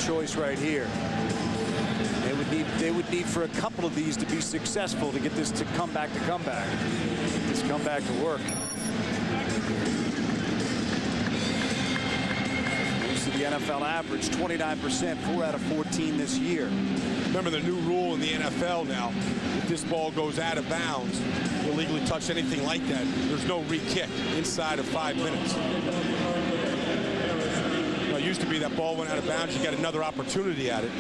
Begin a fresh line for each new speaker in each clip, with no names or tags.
choice right here. They would need for a couple of these to be successful to get this to come back. This come back to work. The NFL average 29%, 4 out of 14 this year.
Remember the new rule in the NFL now, if this ball goes out of bounds, illegally touch anything like that, there's no re-kick inside of 5 minutes. It used to be that ball went out of bounds, you got another opportunity at it.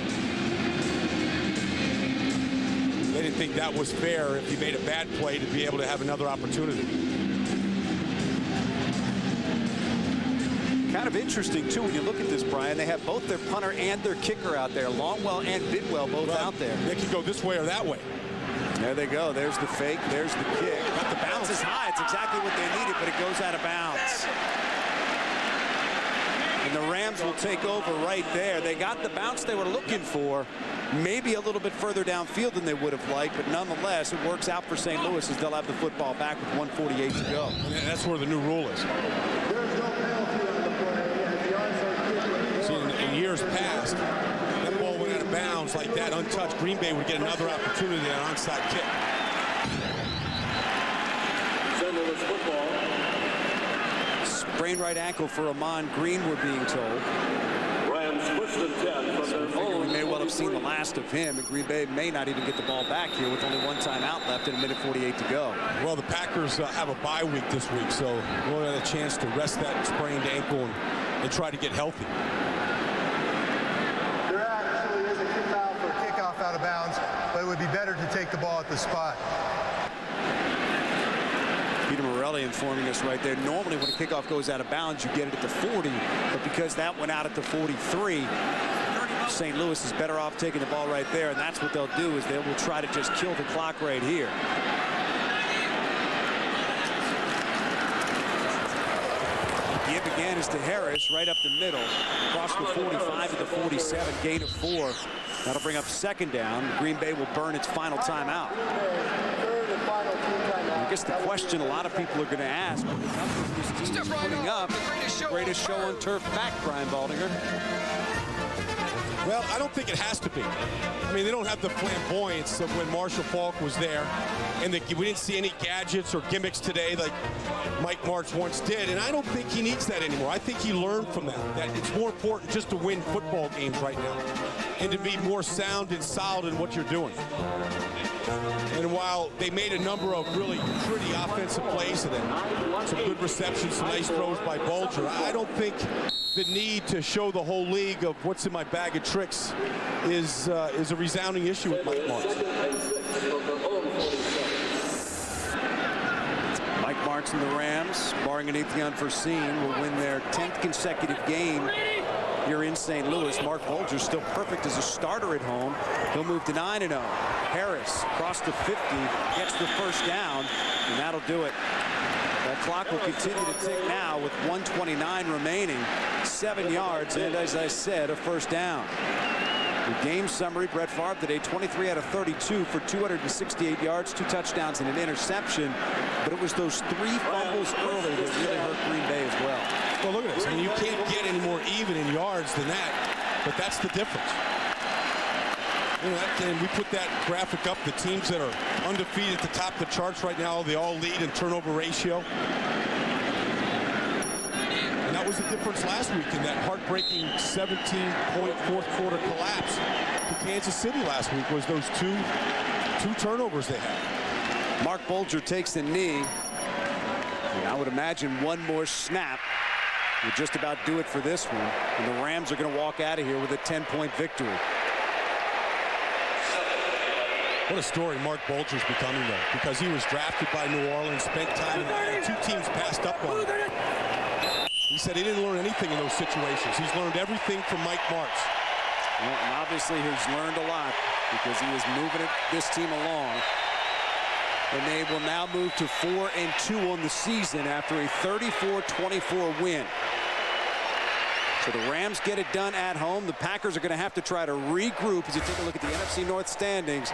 They didn't think that was fair if you made a bad play to be able to have another opportunity.
Kind of interesting, too, when you look at this, Brian. They have both their punter and their kicker out there. Longwell and Bidwell both out there.
They can go this way or that way.
There they go. There's the fake. There's the kick.
Got the bounce
is high. It's exactly what they needed, but it goes out of bounds. And the Rams will take over right there. They got the bounce they were looking for. Maybe a little bit further downfield than they would have liked, but nonetheless, it works out for St. Louis as they'll have the football back with 1:48 to go.
And that's where the new rule is. See, in years past, that ball went out of bounds like that, untouched. Green Bay would get another opportunity at an onside kick.
St. Louis football.
Sprained right ankle for Ahman Green, we're being told.
Rams first and 10 from their own.
We may well have seen the last of him, and Green Bay may not even get the ball back here with only 1 timeout left and 1:48 to go.
Well, the Packers have a bye week this week, so we'll have a chance to rest that sprained ankle and try to get healthy.
There actually is a kick out for a kickoff out of bounds, but it would be better to take the ball at the spot.
Peter Morelli informing us right there. Normally when a kickoff goes out of bounds, you get it at the 40, but because that went out at the 43, St. Louis is better off taking the ball right there, and that's what they'll do, is they will try to just kill the clock right here. Give again is to Harris, right up the middle, across the 45 to the 47, gain of 4. That'll bring up second down. Green Bay will burn its final timeout. I guess the question a lot of people are going to ask, what the numbers this team is putting up, greatest show on turf back, Brian Baldinger.
Well, I don't think it has to be. I mean, they don't have the flamboyance of when Marshall Faulk was there, and we didn't see any gadgets or gimmicks today like Mike Martz once did, and I don't think he needs that anymore. I think he learned from that it's more important just to win football games right now and to be more sound and solid in what you're doing. And while they made a number of really pretty offensive plays and some good receptions, some nice throws by Bulger, I don't think the need to show the whole league of what's in my bag of tricks is a resounding issue with Mike Martz.
Mike Martz and the Rams, barring anything unforeseen, will win their 10th consecutive game here in St. Louis. Marc Bulger still perfect as a starter at home. He'll move to 9-0. Harris across the 50, gets the first down, and that'll do it. That clock will continue to tick now with 1:29 remaining. 7 yards, and as I said, a first down. The game summary, Brett Favre today, 23 out of 32 for 268 yards, 2 touchdowns and an interception. But it was those 3 fumbles early that really hurt Green Bay as well.
Well, look at this. I mean, you can't get any more even in yards than that, but that's the difference. You know, and we put that graphic up. The teams that are undefeated at the top of the charts right now, they all lead in turnover ratio. And that was the difference last week in that heartbreaking 17-point fourth quarter collapse to Kansas City last week, was those two turnovers they had.
Marc Bulger takes the knee. And I would imagine one more snap would just about do it for this one. And the Rams are going to walk out of here with a 10-point victory.
What a story Marc Bulger's becoming, though, because he was drafted by New Orleans, spent time in the 2 teams passed up on him. He said he didn't learn anything in those situations. He's learned everything from Mike Martz.
Well, and obviously he's learned a lot because he is moving this team along. And they will now move to 4-2 on the season after a 34-24 win. So the Rams get it done at home. The Packers are going to have to try to regroup as you take a look at the NFC North standings.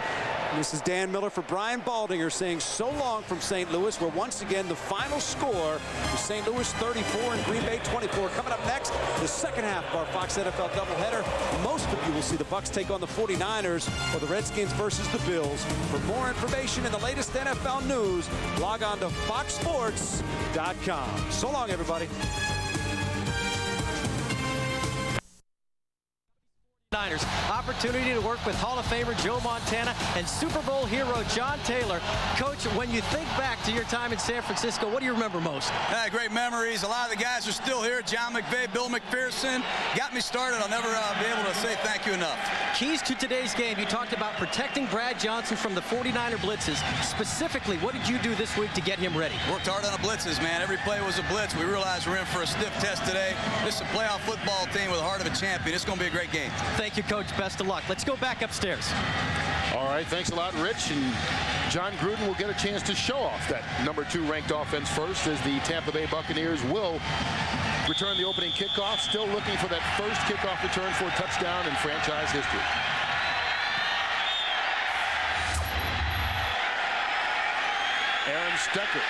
And this is Dan Miller for Brian Baldinger saying so long from St. Louis, where once again the final score is St. Louis 34 and Green Bay 24. Coming up next, the second half of our Fox NFL doubleheader. Most You will see the Bucs take on the 49ers or the Redskins versus the Bills. For more information and the latest NFL news, log on to foxsports.com. So long, everybody.
Niners. Opportunity to work with Hall of Famer Joe Montana and Super Bowl hero John Taylor. Coach, when you think back to your time in San Francisco, what do you remember most?
Great memories. A lot of the guys are still here. John McVay, Bill McPherson got me started. I'll never be able to say thank you enough.
Keys to today's game. You talked about protecting Brad Johnson from the 49er blitzes. Specifically, what did you do this week to get him ready?
Worked hard on the blitzes, man. Every play was a blitz. We realized we're in for a stiff test today. This is a playoff football team with the heart of a champion. It's going to be a great game.
Thank you, Coach. Best of luck. Let's go back upstairs.
All right, thanks a lot, Rich. And John Gruden will get a chance to show off that #2 ranked offense first, as the Tampa Bay Buccaneers will return the opening kickoff, still looking for that first kickoff return for a touchdown in franchise history. Aaron Stecker.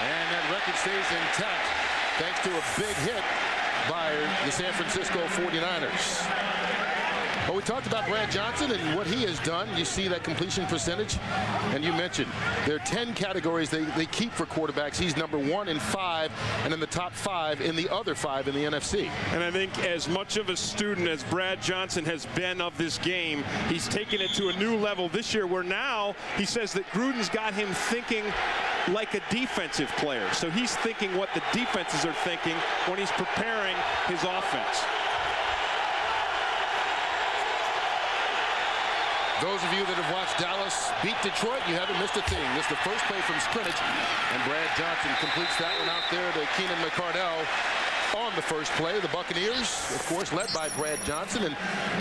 And that record stays intact thanks to a big hit by the San Francisco 49ers. Well, we talked about Brad Johnson and what he has done. You see that completion percentage, and you mentioned there are 10 categories they keep for quarterbacks. He's #1 in 5, and in the top 5 in the other 5 in the NFC.
And I think as much of a student as Brad Johnson has been of this game, he's taken it to a new level this year, where now he says that Gruden's got him thinking like a defensive player. So he's thinking what the defenses are thinking when he's preparing his offense.
Those of you that have watched Dallas beat Detroit, you haven't missed a thing. This is the first play from scrimmage, and Brad Johnson completes that one out there to Keenan McCardell on the first play. The Buccaneers, of course, led by Brad Johnson, and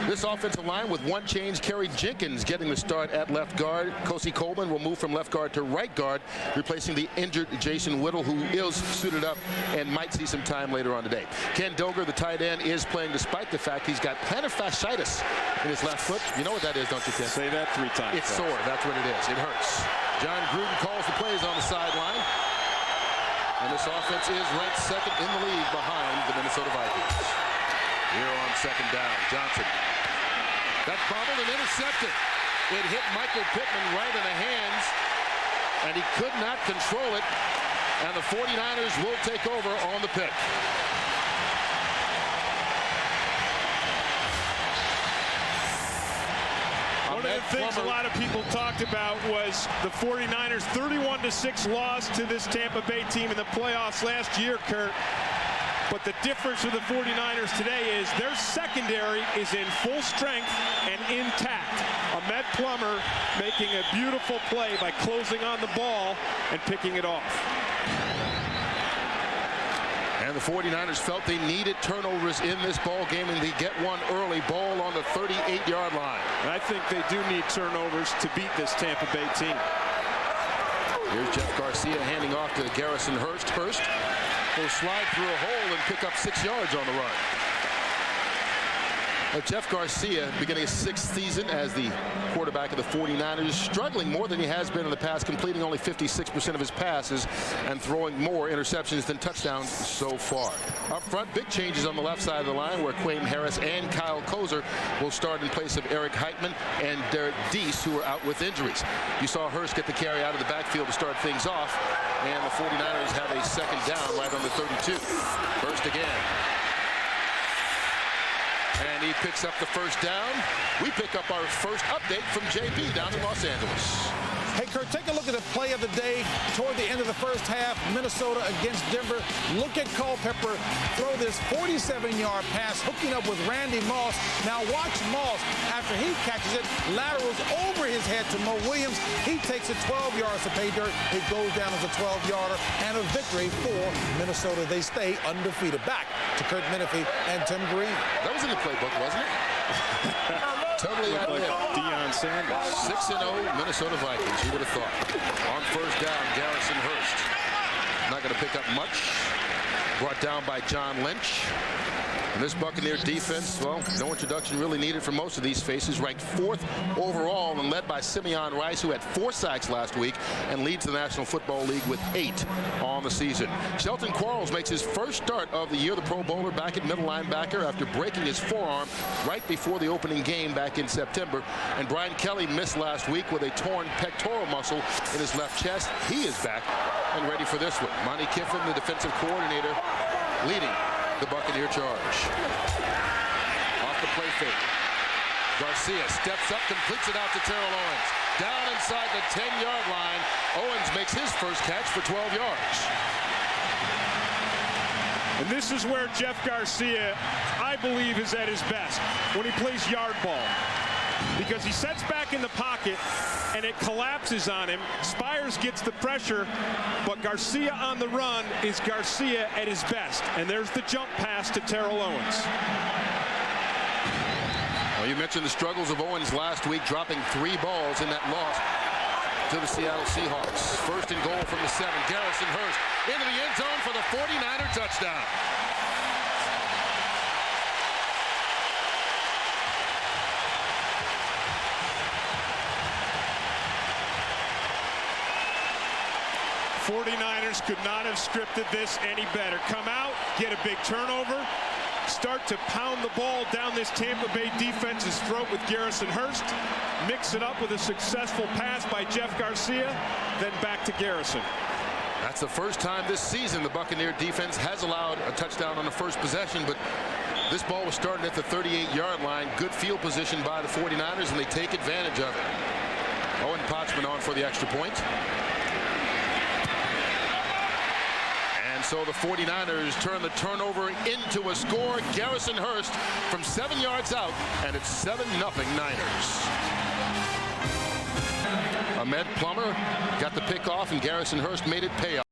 this offensive line with one change, Kerry Jenkins getting the start at left guard. Kosi Coleman will move from left guard to right guard, replacing the injured Jason Whittle, who is suited up and might see some time later on today. Ken Doger, the tight end, is playing despite the fact he's got plantar fasciitis in his left foot. You know what that is, don't you, Ken?
Say that 3 times.
It's sore. That's what it is. It hurts. John Gruden calls the plays on the sideline. And this offense is ranked second in the league behind the Minnesota Vikings. Here on second down, Johnson. That bobbled and intercepted. It hit Michael Pittman right in the hands, and he could not control it. And the 49ers will take over on the pick.
One of the things a lot of people talked about was the 49ers' 31-6 loss to this Tampa Bay team in the playoffs last year, Kurt. But the difference with the 49ers today is their secondary is in full strength and intact. Ahmed Plummer making a beautiful play by closing on the ball and picking it off.
And the 49ers felt they needed turnovers in this ball game, and they get one early. Ball on the 38-yard line.
I think they do need turnovers to beat this Tampa Bay team.
Here's Jeff Garcia handing off to Garrison Hurst. Hurst will slide through a hole and pick up 6 yards on the run. Jeff Garcia, beginning his 6th season as the quarterback of the 49ers, struggling more than he has been in the past, completing only 56% of his passes and throwing more interceptions than touchdowns so far. Up front, big changes on the left side of the line, where Quayne Harris and Kyle Kozer will start in place of Eric Heitman and Derek Deese, who are out with injuries. You saw Hurst get the carry out of the backfield to start things off, and the 49ers have a second down right on the 32. Hurst again. And he picks up the first down. We pick up our first update from JP down in Los Angeles.
Hey, Kurt, take a look at the play of the day toward the end of the first half. Minnesota against Denver. Look at Culpepper throw this 47-yard pass, hooking up with Randy Moss. Now watch Moss. After he catches it, laterals over his head to Mo Williams. He takes it 12 yards to pay dirt. It goes down as a 12-yarder and a victory for Minnesota. They stay undefeated. Back to Kurt Menefee and Tim Green.
That was in the playbook, wasn't it? Totally out
like Deion Sanders.
6-0 Minnesota Vikings. Who would have thought? On first down, Garrison Hurst. Not going to pick up much. Brought down by John Lynch. And this Buccaneer defense, well, no introduction really needed for most of these faces. Ranked 4th overall and led by Simeon Rice, who had 4 sacks last week and leads the National Football League with 8 on the season. Shelton Quarles makes his first start of the year, the Pro Bowler, back at middle linebacker after breaking his forearm right before the opening game back in September. And Brian Kelly missed last week with a torn pectoral muscle in his left chest. He is back and ready for this one. Monty Kiffin, the defensive coordinator, leading the Buccaneer charge. Off the play fake. Garcia steps up, completes it out to Terrell Owens. Down inside the 10-yard line. Owens makes his first catch for 12 yards.
And this is where Jeff Garcia, I believe, is at his best, when he plays yard ball. Because he sets back in the pocket and it collapses on him. Spires gets the pressure, but Garcia on the run is Garcia at his best. And there's the jump pass to Terrell Owens.
Well, you mentioned the struggles of Owens last week, dropping 3 balls in that loss to the Seattle Seahawks. First and goal from the 7. Garrison Hurst into the end zone for the 49er touchdown.
'49ers could not have scripted this any better. Come out, get a big turnover, start to pound the ball down this Tampa Bay defense's throat with Garrison Hurst, mix it up with a successful pass by Jeff Garcia, then back to Garrison.
That's the first time this season the Buccaneer defense has allowed a touchdown on the first possession, but this ball was started at the 38-yard line. Good field position by the 49ers, and they take advantage of it. Owen Potchman on for the extra point. And so the 49ers turn the turnover into a score. Garrison Hurst from 7 yards out, and it's 7-0 Niners. Ahmed Plummer got the pick off, and Garrison Hurst made it pay off.